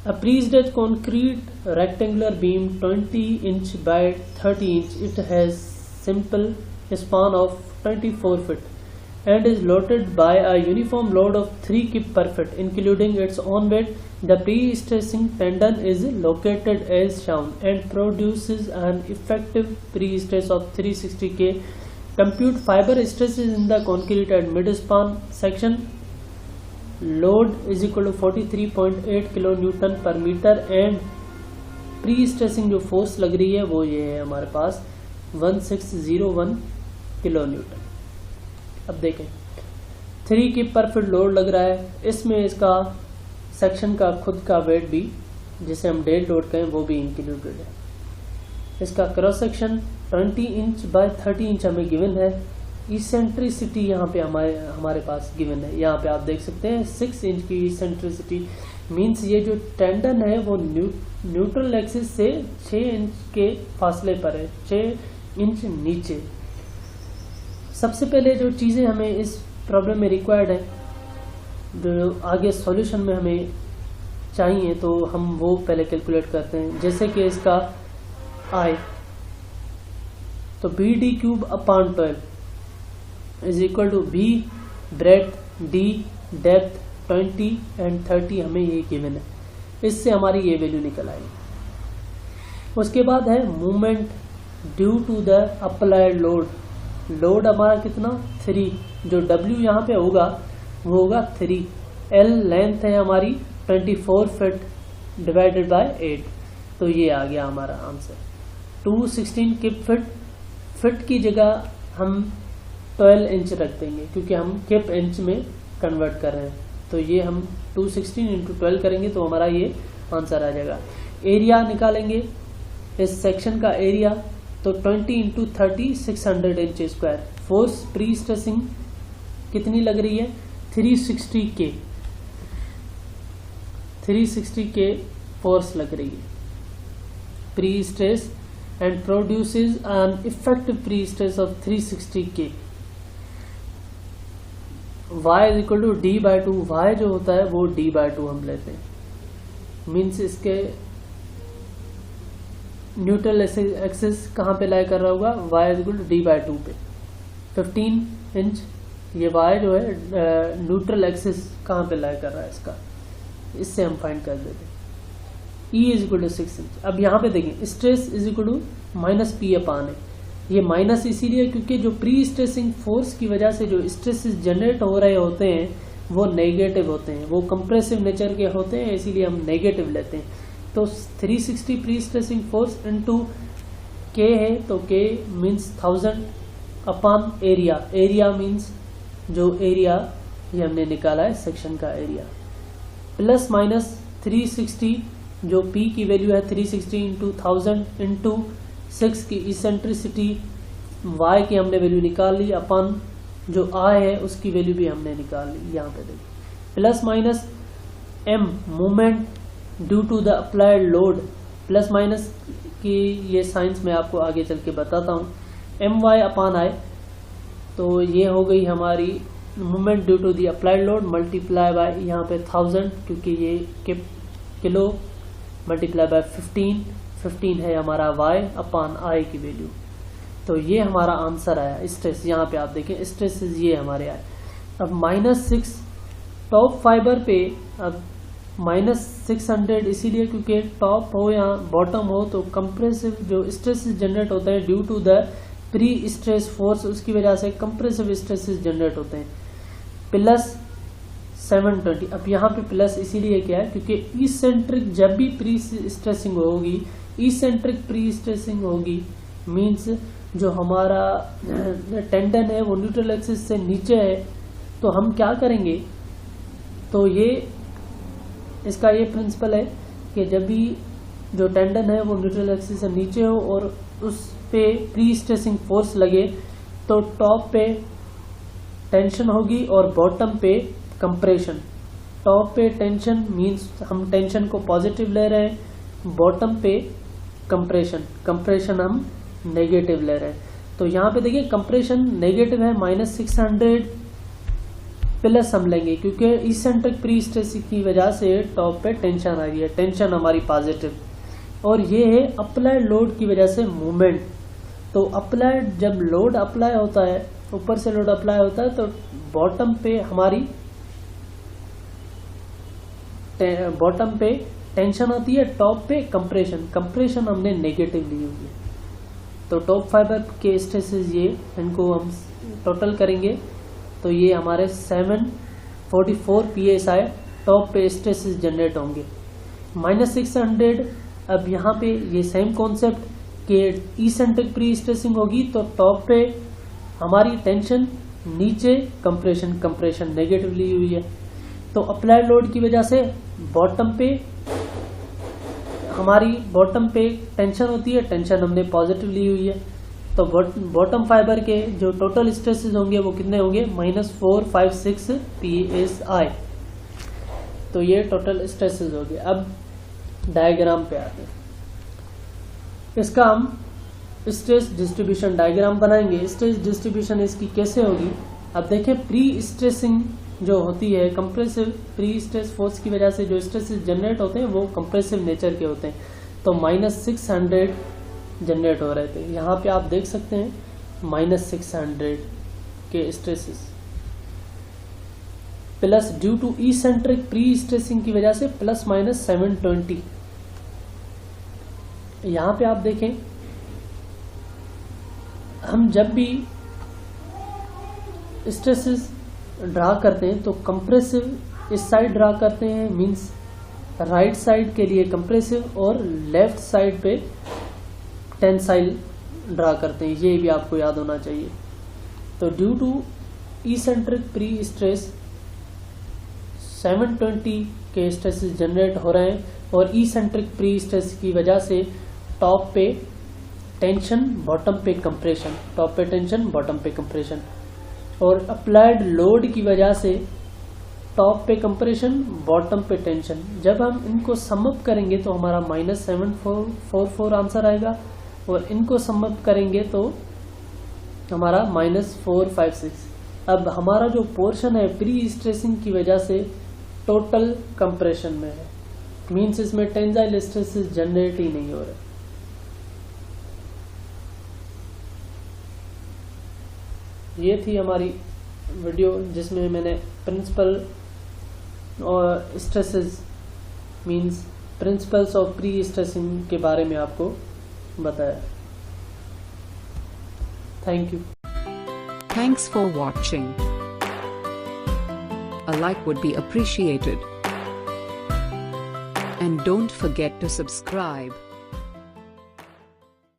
A pre-stressed concrete rectangular beam 20 inch by 30 inch. It has simple span of 24 feet and is loaded by a uniform load of 3 kip per foot, including its own weight. The pre-stressing tendon is located as shown and produces an effective pre-stress of 360 K. Compute fiber stresses in the concrete at mid-span section. Load is equal to 43.8 kilonewton per meter and pre stressing जो force लग रही है वो ये है हमारे पास 1601 kilonewton. अब देखें 3 किप पर फीट लोड लग रहा है, इसमें इसका सेक्शन का खुद का वेट भी जिसे हम डेड लोड कहें वो भी इंक्लूडेड है। इसका cross section 20 inch by 30 inch हमें गिवन है। इसेंट्रिसिटी यहाँ पे हमारे पास गिवन है, यहाँ पे आप देख सकते हैं 6 इंच की इसेंट्रिसिटी। मीन्स ये जो टेंडन है वो न्यूट्रल एक्सिस से 6 इंच के फासले पर है, 6 इंच नीचे। सबसे पहले जो चीज़ें हमें इस प्रॉब्लम में रिक्वायर्ड है, जो आगे सॉल्यूशन में हमें चाहिए, तो हम वो पहले कैलकुलेट करते हैं। जैसे कि इसका आई तो B D cube upon 12 is equal to B breadth D depth 20 and 30 हमें ये गिवन है, इससे हमारी ये वैल्यू निकल आएगी। उसके बाद है movement due to the applied load. Load हमारा कितना 3, जो W यहाँ पे होगा वो होगा 3। L लेंथ है हमारी 24 फीट डिवाइडेड बाय 8, तो ये आ गया हमारा आंसर 216 किप फीट। फीट की जगह हम 12 इंच रख देंगे क्योंकि हम किप इंच में कन्वर्ट कर रहे हैं, तो ये हम 216 इंटू 12 करेंगे तो हमारा ये आंसर आ जाएगा। एरिया निकालेंगे इस सेक्शन का एरिया, तो 20 into 30 600 inch square. Force pre stressing कितनी लग रही है 360 के फोर्स लग रही है pre stress and produces an effective pre stress of 360 के। y is equal to D by 2। Y जो होता है वो डी बाई 2 हम लेते हैं, मीन्स इसके न्यूट्रल एक्सिस कहाँ पे लाई कर रहा होगा, y is equal to D by 2 पे 15 इंच। ये y जो है न्यूट्रल एक्सिस कहाँ पे लाई कर रहा है इसका, इससे हम फाइंड कर देते हैं। E is equal to 6 inch. अब यहाँ पे देखें stress is equal to minus P upon है। ये माइनस इसीलिए क्योंकि जो प्री स्ट्रेसिंग फोर्स की वजह से जो स्ट्रेसेस जनरेट हो रहे होते हैं वो नेगेटिव होते हैं, वो कंप्रेसिव नेचर के होते हैं, इसीलिए हम नेगेटिव लेते हैं। तो 360 प्री स्ट्रेसिंग फोर्स इनटू के है, तो के means 1000 upon area. Area means जो एरिया ये हमने निकाला है सेक्शन का एरिया, प्लस माइनस 360 जो P की वैल्यू है 360 इंटू 1000 इंटू 6 की इसेंट्रिसिटी Y की हमने वैल्यू निकाल ली, अपन जो I है उसकी वैल्यू भी हमने निकाल ली। यहाँ पे देखिए plus minus M movement due to the applied load. Plus minus की ये साइंस मैं आपको आगे चल के बताता हूँ। My अपॉन I, तो ये हो गई हमारी movement due to the applied load multiply by यहाँ पे 1000 क्योंकि ये किलो मल्टीप्लाई बाय 15 है हमारा y अपॉन I की वैल्यू। तो ये हमारा आंसर आया स्ट्रेस। यहाँ पे आप देखें स्ट्रेस ये हमारे आए। अब -6 टॉप फाइबर पे, अब -600 इसीलिए क्योंकि टॉप हो या बॉटम हो तो कंप्रेसिव जो स्ट्रेस जनरेट होता है due to the pre stress force, उसकी वजह से कंप्रेसिव स्ट्रेसेस जनरेट होते हैं। प्लस 720। अब यहाँ पे प्लस इसीलिए क्या है क्योंकि इसेंट्रिक जब भी प्री स्ट्रेसिंग होगी, इसेंट्रिक प्री स्ट्रेसिंग होगी मींस जो हमारा टेंडन है वो न्यूट्रल एक्सिस से नीचे है, तो हम क्या करेंगे, तो ये इसका ये प्रिंसिपल है कि जब भी जो टेंडन है वो न्यूट्रल एक्सिस से नीचे हो और उस पे प्री स्ट्रेसिंग फोर्स लगे तो टॉप पे टेंशन होगी और बॉटम पे कंप्रेशन। टॉप पे टेंशन मींस हम टेंशन को पॉजिटिव ले रहे हैं, बॉटम पे कंप्रेशन हम नेगेटिव ले रहे हैं। तो यहाँ पे देखिए कंप्रेशन नेगेटिव है -600 प्लस हम लेंगे क्योंकि इसेंट्रिक प्री स्ट्रेसिंग की वजह से टॉप पे टेंशन आ रही है, टेंशन हमारी पॉजिटिव, और ये है अप्लाइड लोड की वजह से मूवमेंट। तो अप्लाइड, जब लोड अप्लाई होता है, ऊपर से लोड अप्लाई होता है तो बॉटम पे टेंशन आती है, टॉप पे कंप्रेशन हमने नेगेटिव ली हुई है। तो टॉप फाइबर के स्ट्रेसेस ये, इनको हम टोटल करेंगे तो ये हमारे 744 psi टॉप पे स्ट्रेसेस जनरेट होंगे। -600, अब यहाँ पे ये सेम कॉन्सेप्ट कि इसेंट्रिक प्री स्ट्रेसिंग होगी तो टॉप पे हमारी टेंशन, नीचे कंप्रेशन नेगेटिव ली हुई है। तो अप्लाइड लोड की वजह से बॉटम पे टेंशन होती है, टेंशन हमने पॉजिटिव ली हुई है। तो बॉटम फाइबर के जो टोटल स्ट्रेसेस होंगे वो कितने होंगे, -456 psi। तो ये टोटल स्ट्रेसेस हो गए। अब डायग्राम पे आते हैं, इसका हम स्ट्रेस डिस्ट्रीब्यूशन डायग्राम बनाएंगे। स्ट्रेस डिस्ट्रीब्यूशन इसकी कैसे होगी, अब देखें, प्री स्ट्रेसिंग जो होती है, कंप्रेसिव प्री स्ट्रेस फोर्स की वजह से जो स्ट्रेसेस जनरेट होते हैं वो कंप्रेसिव नेचर के होते हैं। तो -600 जनरेट हो रहे थे, यहाँ पे आप देख सकते हैं -600 के stresses, plus due to eccentric pre stressing की वजह से +-720। यहाँ पे आप देखें, हम जब भी स्ट्रेसेस ड्रा करते हैं तो कंप्रेसिव इस साइड ड्रा करते हैं, मींस राइट साइड के लिए कंप्रेसिव, और लेफ्ट साइड पे टेंसाइल ड्रा करते हैं, ये भी आपको याद होना चाहिए। तो due to eccentric pre stress 720 के स्ट्रेसेस जनरेट हो रहे हैं, और इसेंट्रिक प्री स्ट्रेस की वजह से टॉप पे टेंशन, बॉटम पे कंप्रेशन, टॉप पे टेंशन, बॉटम पे कंप्रेशन, और अप्लाइड लोड की वजह से टॉप पे कंप्रेशन, बॉटम पे टेंशन। जब हम इनको समअप करेंगे तो हमारा -744 आंसर आएगा, और इनको समअप करेंगे तो हमारा -456। अब हमारा जो पोर्शन है प्री स्ट्रेसिंग की वजह से टोटल कंप्रेशन में है, मींस इसमें टेंसाइल स्ट्रेसेस जनरेट ही नहीं हो रहे। ये थी हमारी वीडियो जिसमें मैंने प्रिंसिपल और stresses, means principles of pre stressing के बारे में आपको बताया। Thank you. Thanks for watching. A like would be appreciated. And don't forget to subscribe.